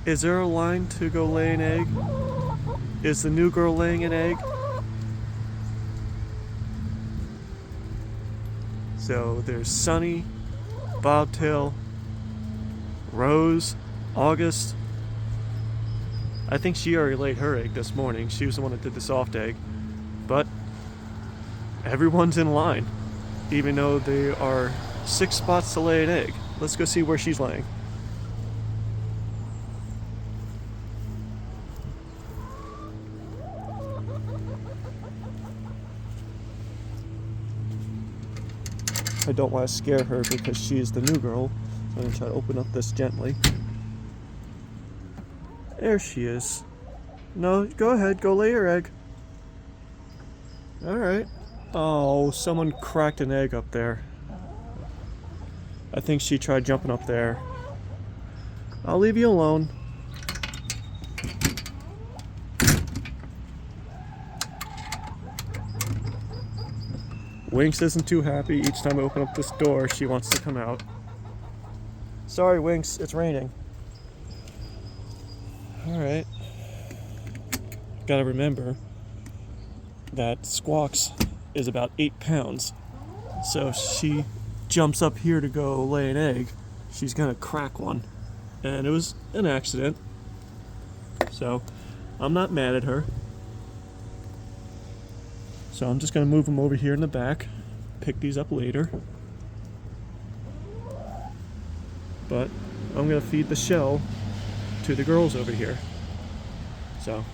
Is there a line to go lay an egg? Is the new girl laying an egg? So there's Sunny, Bobtail, Rose, August. I think she already laid her egg this morning. She was the one that did the soft egg. But everyone's in line, even though there are 6 spots to lay an egg. Let's go see where she's laying. I don't want to scare her because she is the new girl. So I'm going to try to open up this gently. There she is. No, go ahead, go lay your egg. Alright. Oh, someone cracked an egg up there. I think she tried jumping up there. I'll leave you alone. Winx isn't too happy. Each time I open up this door, she wants to come out. Sorry, Winx, it's raining. Alright. Gotta remember that Squawks is about 8 pounds. So if she jumps up here to go lay an egg, she's gonna crack one. And it was an accident. So I'm not mad at her. So I'm just gonna move them over here in the back, pick these up later. But I'm gonna feed the shell to the girls over here. So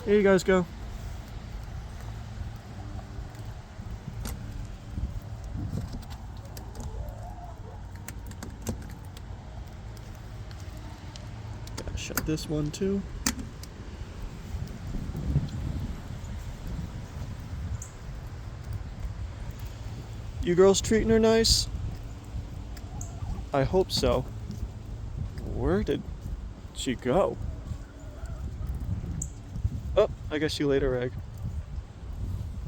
here you guys go. Gotta shut this one too. You girls treating her nice? I hope so. Where did she go? Oh, I guess she laid her egg.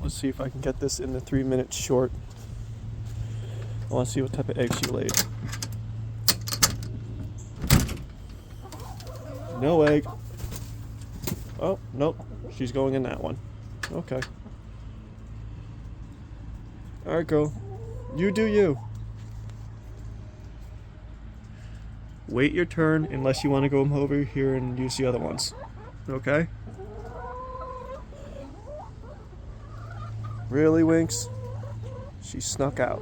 Let's see if I can get this in the 3 minutes short. I want to see what type of egg she laid. No egg. Oh, nope. She's going in that one. Okay. Alright, girl. You do you. Wait your turn unless you want to go over here and use the other ones. Okay? Really, Winx? She snuck out.